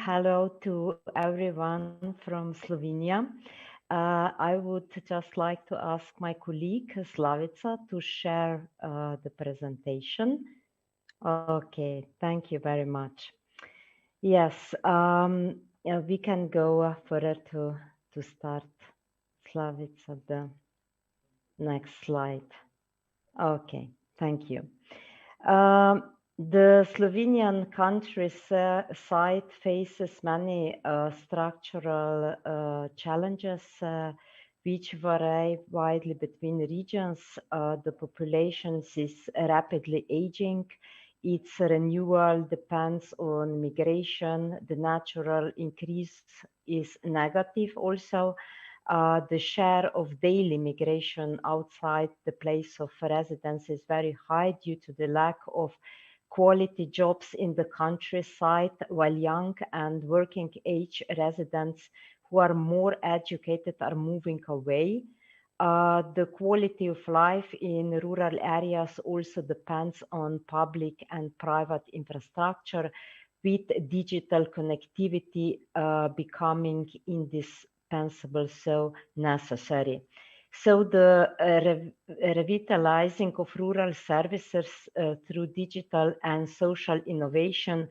hello to everyone from Slovenia. I would just like to ask my colleague Slavica to share the presentation. Okay, thank you very much. Yes, we can go further to start. Slavica, the next slide. Okay, thank you. The Slovenian countryside faces many structural challenges which vary widely between regions. The population is rapidly aging. Its renewal depends on migration. The natural increase is negative also. The share of daily migration outside the place of residence is very high due to the lack of quality jobs in the countryside, while young and working age residents who are more educated are moving away. The quality of life in rural areas also depends on public and private infrastructure, with digital connectivity becoming indispensable, so necessary. So the revitalizing of rural services through digital and social innovation,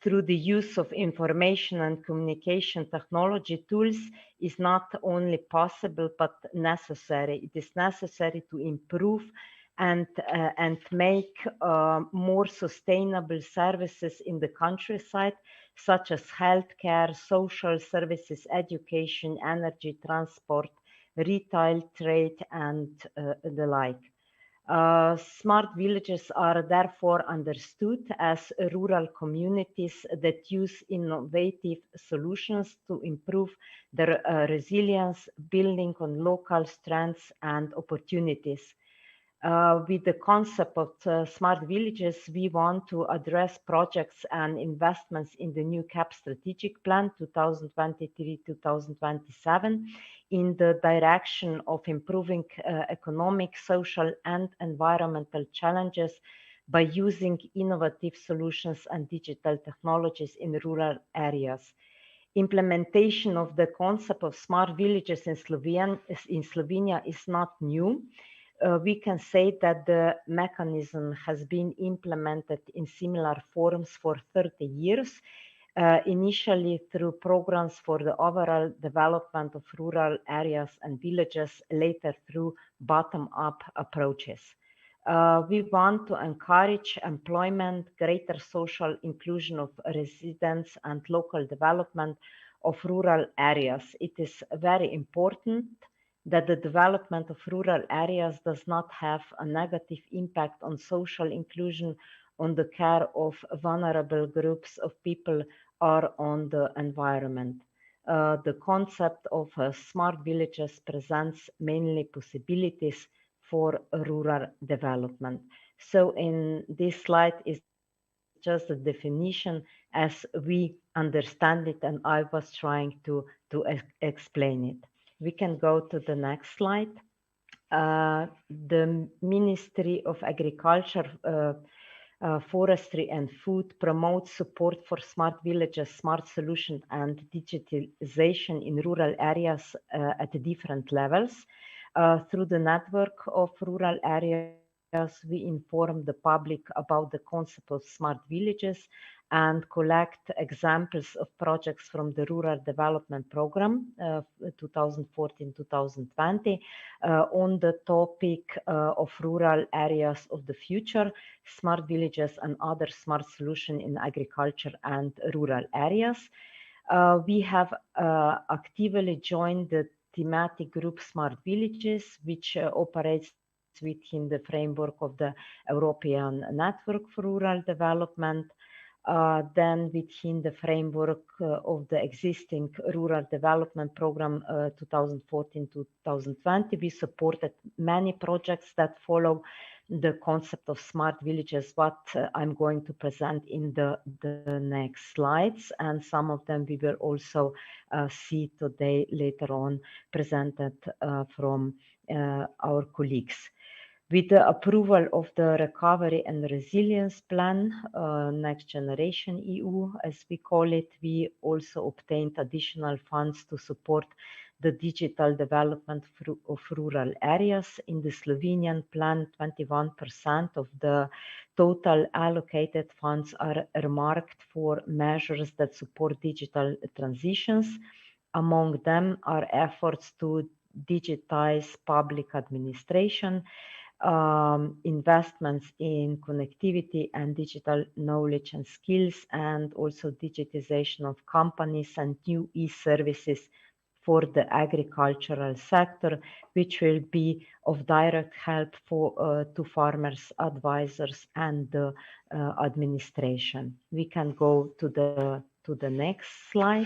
through the use of information and communication technology tools is not only possible but necessary. It is necessary to improve and make more sustainable services in the countryside, such as healthcare, social services, education, energy, transport, retail, trade, and the like. Smart villages are therefore understood as rural communities that use innovative solutions to improve their resilience, building on local strengths and opportunities. With the concept of smart villages, we want to address projects and investments in the new CAP strategic plan 2023-2027 in the direction of improving economic, social, and environmental challenges by using innovative solutions and digital technologies in rural areas. Implementation of the concept of smart villages in Slovenia is not new. We can say that the mechanism has been implemented in similar forms for 30 years, initially through programs for the overall development of rural areas and villages, later through bottom-up approaches. We want to encourage employment, greater social inclusion of residents, and local development of rural areas. It is very important that the development of rural areas does not have a negative impact on social inclusion, on the care of vulnerable groups of people, or on the environment. The concept of smart villages presents mainly possibilities for rural development. So in this slide is just a definition as we understand it, and I was trying to explain it. We can go to the next slide. The Ministry of Agriculture, Forestry and Food promotes support for smart villages, smart solutions, and digitalization in rural areas at different levels. Through the network of rural areas, we inform the public about the concept of smart villages and collect examples of projects from the Rural Development Program 2014-2020 on the topic of rural areas of the future, smart villages and other smart solutions in agriculture and rural areas. We have actively joined the thematic group Smart Villages, which operates within the framework of the European Network for Rural Development. Then within the framework of the existing Rural Development Program 2014-2020, we supported many projects that follow the concept of smart villages, what I'm going to present in the next slides, and some of them we will also see today later on presented from our colleagues. With the approval of the Recovery and Resilience Plan, Next Generation EU, as we call it, we also obtained additional funds to support the digital development of rural areas. In the Slovenian plan, 21% of the total allocated funds are earmarked for measures that support digital transitions. Among them are efforts to digitize public administration, investments in connectivity and digital knowledge and skills, and also digitization of companies and new e-services for the agricultural sector, which will be of direct help to farmers, advisors, and the administration. We can go to the next slide.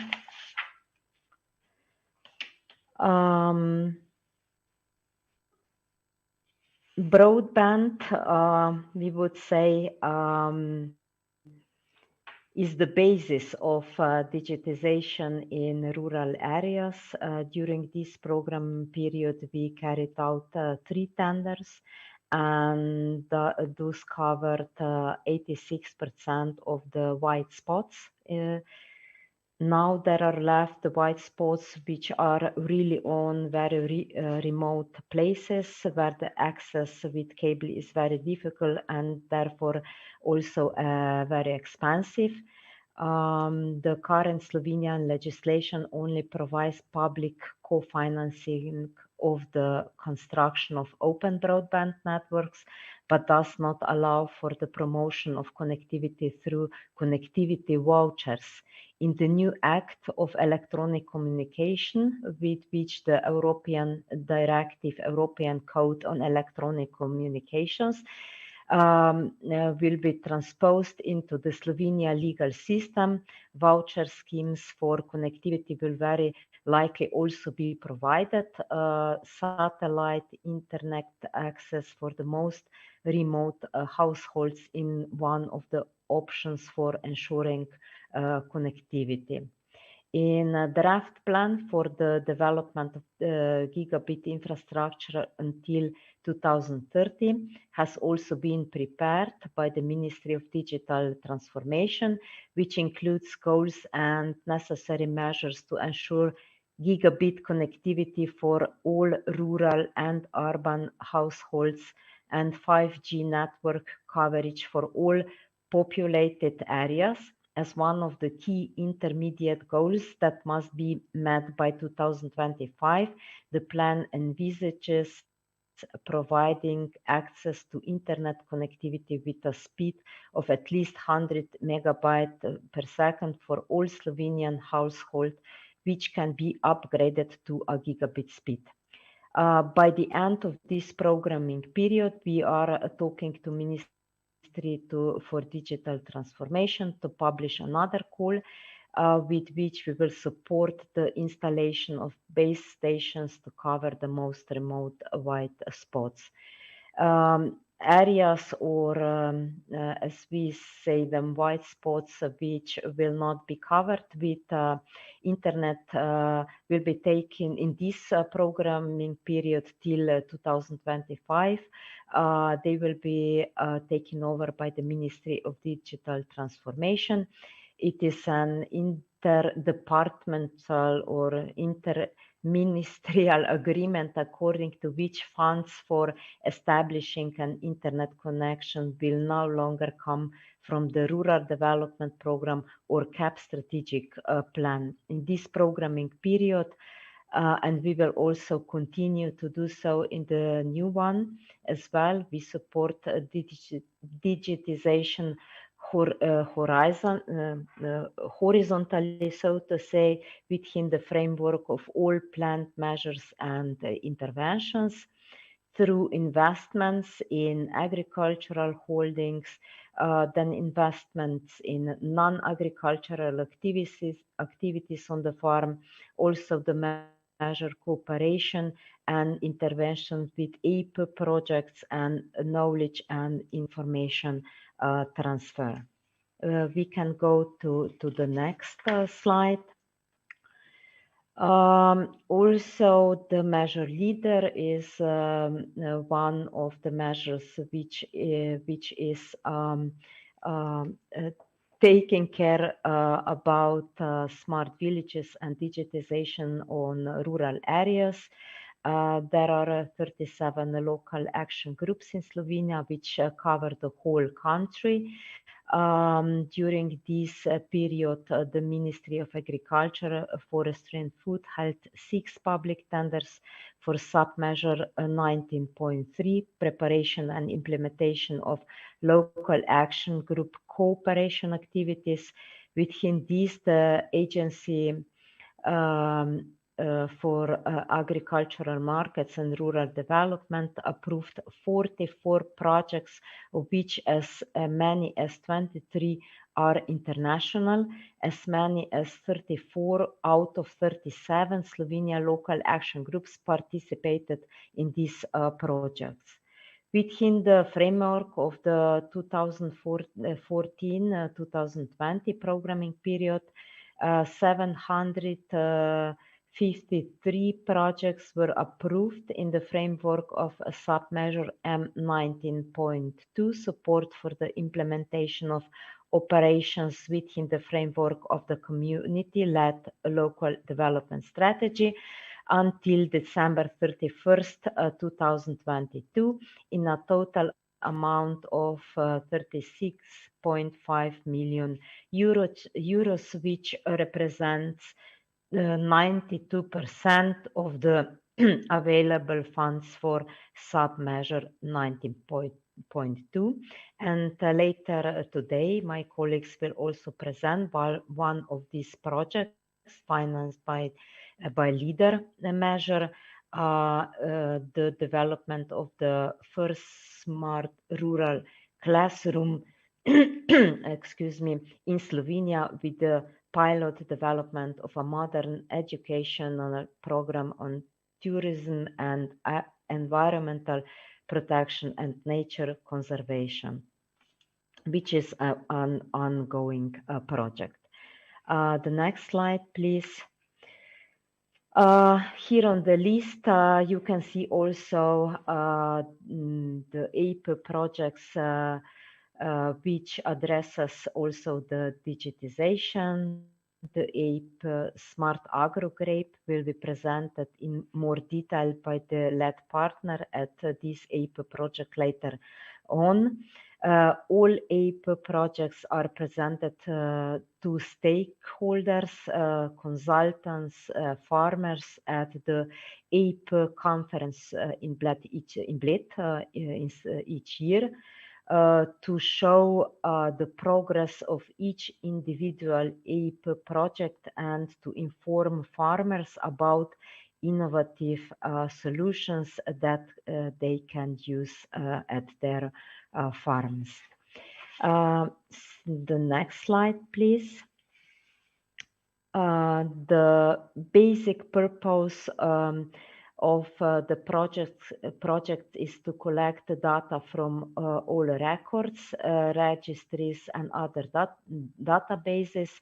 Broadband, we would say, is the basis of digitization in rural areas. During this program period, we carried out 3 tenders, and those covered 86% of the white spots. Now there are left the white spots which are really on very remote places where the access with cable is very difficult and therefore also very expensive. The current Slovenian legislation only provides public co-financing of the construction of open broadband networks, but does not allow for the promotion of connectivity through connectivity vouchers. In the new Act of Electronic Communication, with which the European Directive, European Code on Electronic Communications, will be transposed into the Slovenia legal system. Voucher schemes for connectivity will very likely also be provided. Satellite internet access for the most remote households in one of the options for ensuring connectivity. In a draft plan for the development of the gigabit infrastructure until 2030 has also been prepared by the Ministry of Digital Transformation, which includes goals and necessary measures to ensure gigabit connectivity for all rural and urban households and 5G network coverage for all populated areas as one of the key intermediate goals that must be met by 2025. The plan envisages providing access to internet connectivity with a speed of at least 100 megabytes per second for all Slovenian households, which can be upgraded to a gigabit speed. By the end of this programming period, we are talking to Ministry for Digital Transformation to publish another call with which we will support the installation of base stations to cover the most remote white spots. Areas or as we say them, white spots which will not be covered with internet will be taken in this programming period till 2025. They will be taken over by the Ministry of Digital Transformation. It is an interdepartmental or interministerial agreement according to which funds for establishing an internet connection will no longer come from the Rural Development Program or CAP strategic plan. In this programming period, and we will also continue to do so in the new one as well, we support digitization horizontally, so to say, within the framework of all planned measures and interventions through investments in agricultural holdings, then investments in non-agricultural activities on the farm, also the measure cooperation and interventions with APE projects and knowledge and information transfer. We can go to the next slide. Also, the measure leader is one of the measures which is taking care about smart villages and digitization on rural areas. There are 37 local action groups in Slovenia which cover the whole country. During this period, the Ministry of Agriculture, Forestry and Food held 6 public tenders for sub-measure 19.3, preparation and implementation of local action group cooperation activities. Within these, the agency for agricultural markets and rural development approved 44 projects, of which as many as 23 are international. As many as 34 out of 37 Slovenia local action groups participated in these projects. Within the framework of the 2014-2020 programming period, 753 projects were approved in the framework of a sub-measure M19.2, support for the implementation of operations within the framework of the community-led local development strategy until December 31st, 2022, in a total amount of 36.5 million euros, which represents 92% of the available funds for sub-measure 19.2. And later today, my colleagues will also present one of these projects financed by LEADER measure, the development of the first smart rural classroom excuse me, in Slovenia, with the pilot development of a modern educational program on tourism and environmental protection and nature conservation, which is an ongoing project. The next slide, please. Here on the list, you can see also the 8 projects which addresses also the digitization. The 8 Smart Agro Grape will be presented in more detail by the lead partner at this 8 project later on. All 8 projects are presented to stakeholders, consultants, farmers at the 8 conference in Bled each year. To show the progress of each individual APE project and to inform farmers about innovative solutions that they can use at their farms. The next slide, please. The basic purpose of the project is to collect the data from all records, registries and other databases.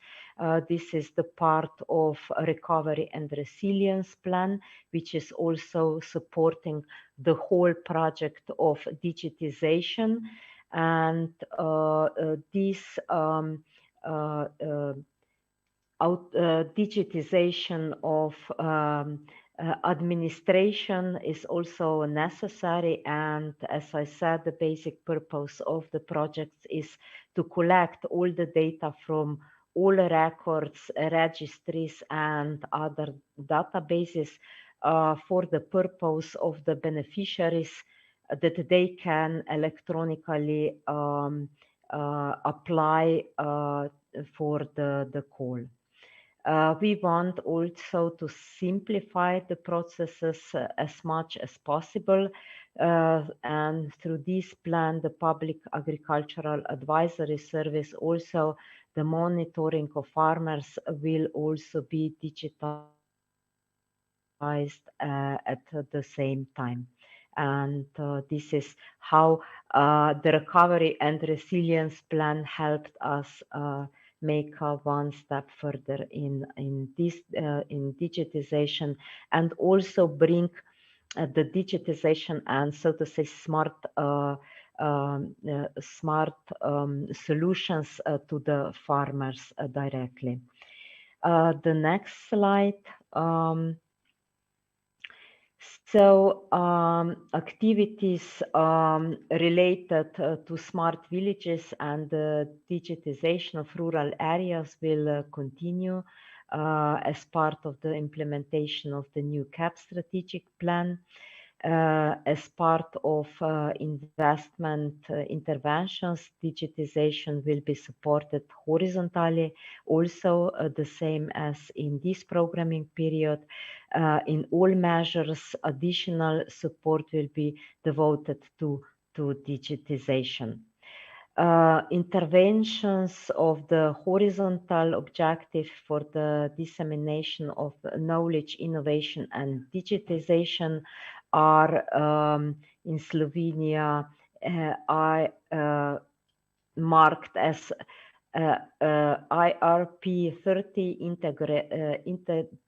This is the part of recovery and resilience plan, which is also supporting the whole project of digitization. And this digitization of administration is also necessary, and as I said, the basic purpose of the project is to collect all the data from all records, registries and other databases for the purpose of the beneficiaries, that they can electronically apply for the call. We want also to simplify the processes as much as possible, and through this plan, the Public Agricultural Advisory Service, also the monitoring of farmers will also be digitized at the same time. And this is how the recovery and resilience plan helped us make one step further in digitization, and also bring the digitization and, so to say, smart solutions to the farmers directly. The next slide. Activities related to smart villages and the digitization of rural areas will continue as part of the implementation of the new CAP strategic plan. As part of investment interventions, digitization will be supported horizontally, also the same as in this programming period. In all measures, additional support will be devoted to digitization. Interventions of the horizontal objective for the dissemination of knowledge, innovation, and digitization are in Slovenia marked as IRP 30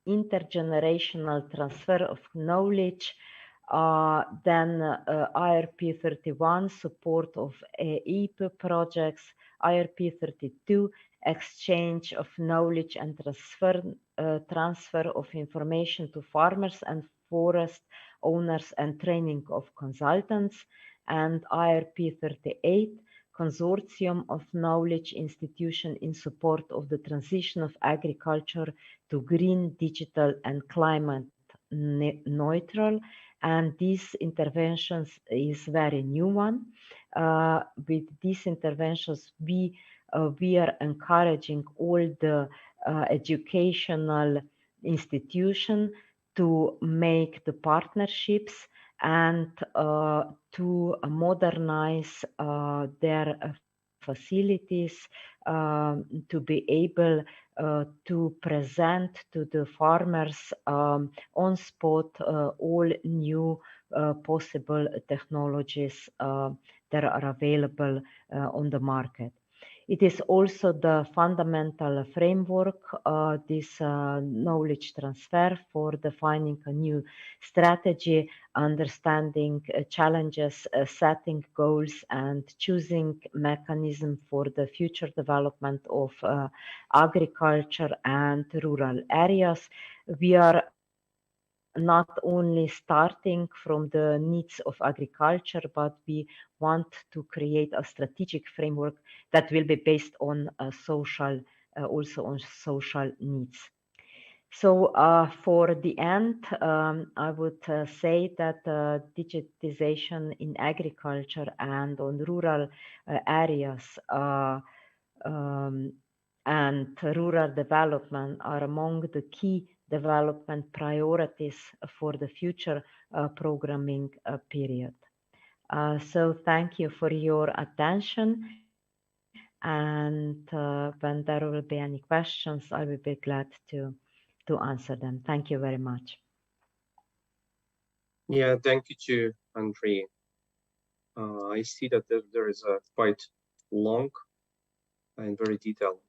intergenerational transfer of knowledge, then IRP 31 support of EP projects, IRP 32 exchange of knowledge and transfer of information to farmers and forest owners and training of consultants, and IRP 38 consortium of knowledge institution in support of the transition of agriculture to green, digital, and climate neutral. And these interventions is very new one. With these interventions, we are encouraging all the educational institution to make the partnerships and to modernize their facilities to be able to present to the farmers on spot all new possible technologies that are available on the market. It is also the fundamental framework, this knowledge transfer, for defining a new strategy, understanding challenges, setting goals, and choosing mechanism for the future development of agriculture and rural areas. We are not only starting from the needs of agriculture, but we want to create a strategic framework that will be based on social, also on social needs. So for the end, I would say that digitization in agriculture and on rural areas and rural development are among the key development priorities for the future programming period. So thank you for your attention. And when there will be any questions, I will be glad to answer them. Thank you very much. Yeah, thank you to Andreja. I see that there is a quite long and very detailed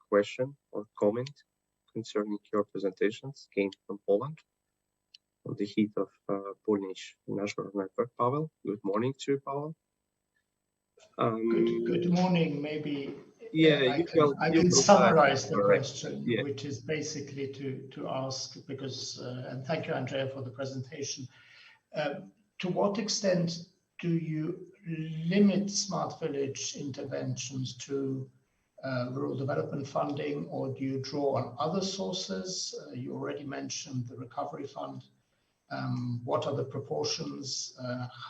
question or comment concerning your presentations came from Poland on the heat of Polish National Network. Pavel, good morning to you, Pavel. Good morning. Maybe yeah, I can summarize the question, yeah, which is basically to ask, because, and thank you, Andreja, for the presentation. To what extent do you limit smart village interventions to rural development funding, or do you draw on other sources? You already mentioned the recovery fund. What are the proportions?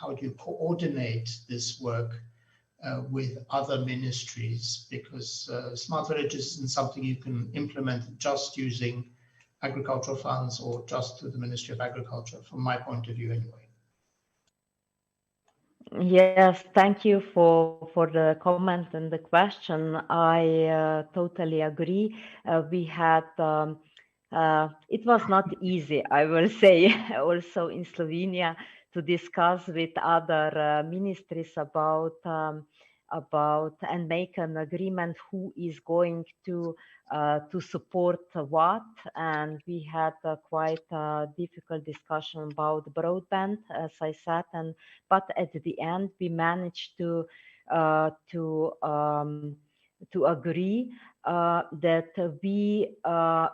How do you coordinate this work with other ministries? Because smart villages isn't something you can implement just using agricultural funds or just through the Ministry of Agriculture, from my point of view anyway. Yes, thank you for the comment and the question. I totally agree. We had, it was not easy, I will say, also in Slovenia, to discuss with other ministries about about and make an agreement who is going to support what. And we had quite a difficult discussion about broadband, as I said, but at the end we managed to agree that we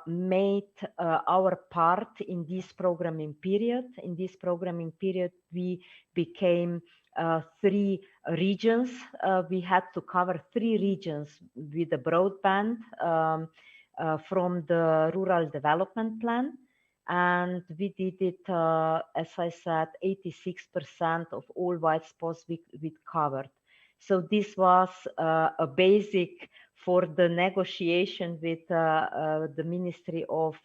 made our part in this programming period. In this programming period, we became 3 regions. We had to cover 3 regions with the broadband from the Rural Development Plan. And we did it, as I said, 86% of all white spots we covered. So this was a basic for the negotiation with the Ministry of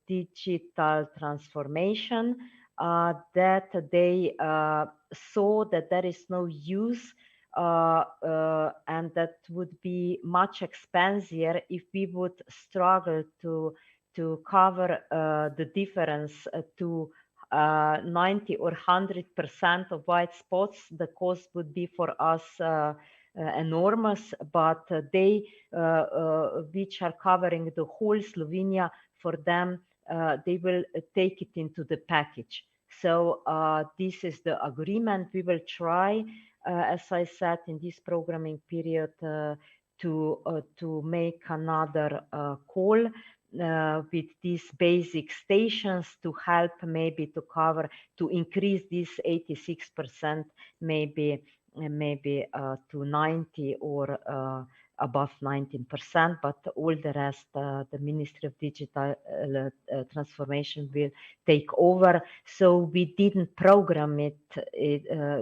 Digital Transformation, that they saw that there is no use and that would be much expensive if we would struggle to cover the difference to 90 or 100% of white spots. The cost would be for us enormous, but they, which are covering the whole Slovenia, for them, they will take it into the package. So this is the agreement. We will try, as I said, in this programming period to make another call with these basic stations to help maybe to cover, to increase this 86% maybe to 90 or above 19%, but all the rest the Ministry of Digital Transformation will take over. So we didn't program it,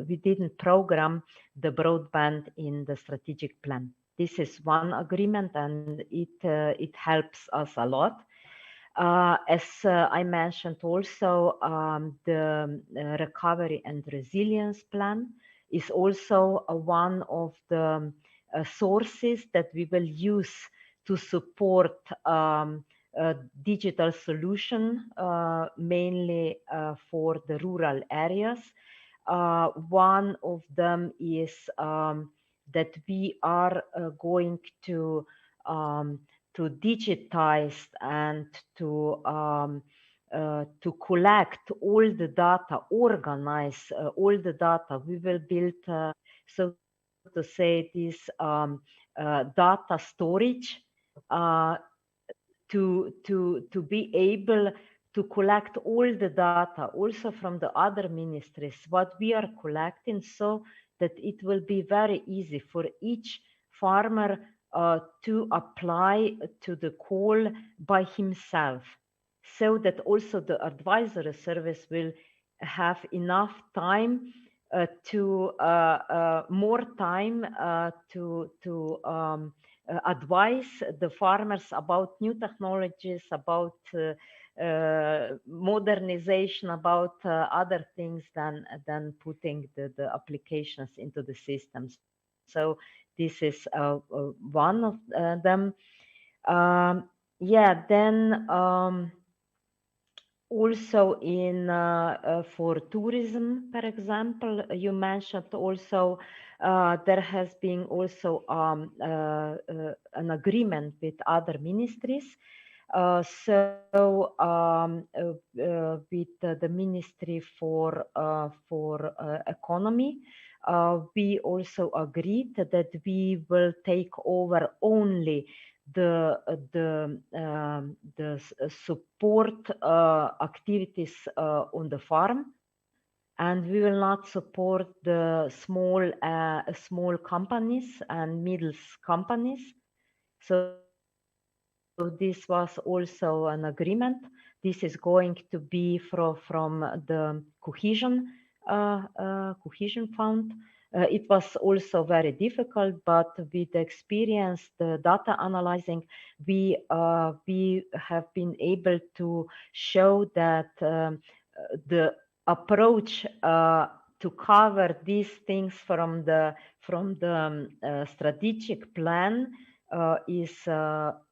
we didn't program the broadband in the strategic plan. This is one agreement, and it helps us a lot. As I mentioned also, the Recovery and Resilience Plan is also one of the sources that we will use to support digital solution, mainly for the rural areas. One of them is that we are going to digitize and to collect all the data, organize all the data. We will build, so to say, this data storage to be able to collect all the data, also from the other ministries, what we are collecting, so that it will be very easy for each farmer to apply to the call by himself, so that also the advisory service will have enough time to more time to advise the farmers about new technologies, about modernization, about other things than putting the applications into the systems. So this is one of them. Yeah, then also in for tourism, for example, you mentioned also there has been also an agreement with other ministries. So with the Ministry for Economy, we also agreed that we will take over only the support activities on the farm, and we will not support the small companies and middle companies. So this was also an agreement. This is going to be from the cohesion fund. It was also very difficult, but with the experience, the data analyzing, we have been able to show that the approach to cover these things from the strategic plan is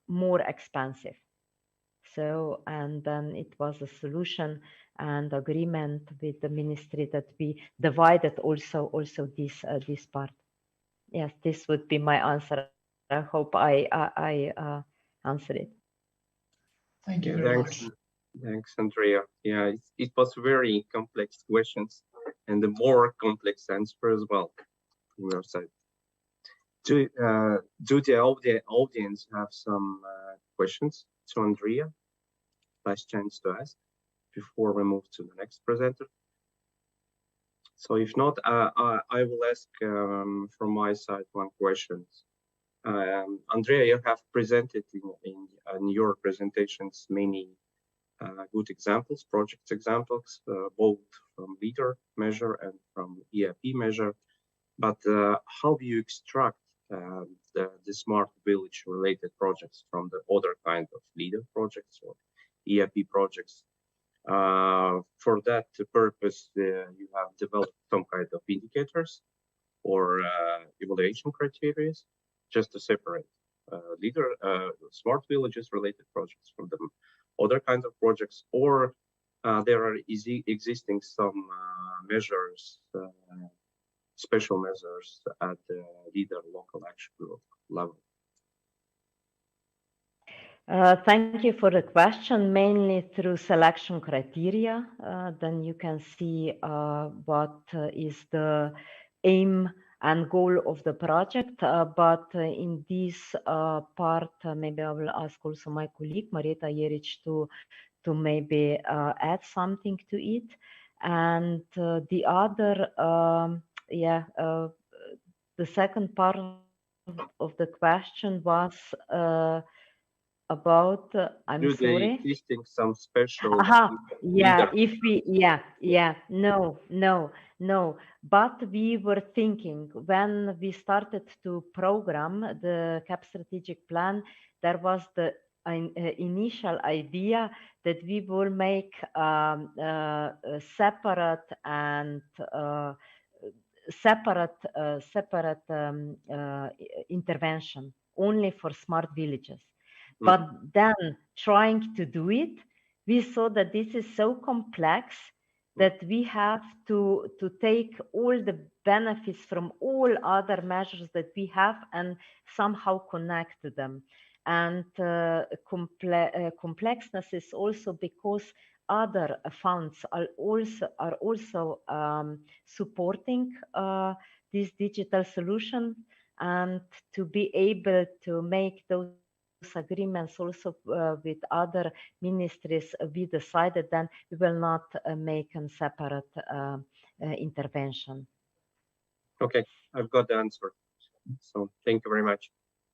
more expensive. So, and then it was a solution and agreement with the ministry that we divided also this part. yes, this would be my answer. I hope I answered it. Thank you Yeah, very thanks. much. Thanks, Andrea. Yeah, it was very complex questions and a more complex answer as well from your side. Do the audience have some questions to Andrea? Last chance to ask before we move to the next presenter. So if not, I will ask from my side one question. Andrea, you have presented in your presentations many good examples, project examples, both from leader measure and from EIP measure. But how do you extract the smart village related projects from the other kind of leader projects or EIP projects? For that purpose, you have developed some kind of indicators or evaluation criteria just to separate smart villages related projects from the other kinds of projects, or there are existing some measures, special measures at the leader local action group level. Thank you for the question. Mainly through selection criteria, then you can see what is the aim and goal of the project. But in this part, maybe I will ask also my colleague Marita Jeric to maybe add something to it. And the other, the second part of the question was about I'm Do sorry. they existing some special? Yeah, if we no. But we were thinking when we started to program the CAP strategic plan, there was the initial idea that we will make separate intervention only for smart villages. But then trying to do it, we saw that this is so complex that we have to take all the benefits from all other measures that we have and somehow connect them. And complexness is also because other funds are also supporting this digital solution, and to be able to make those agreements also with other ministries, we decided then we will not make a separate intervention. Okay, I've got the answer. So thank you very much.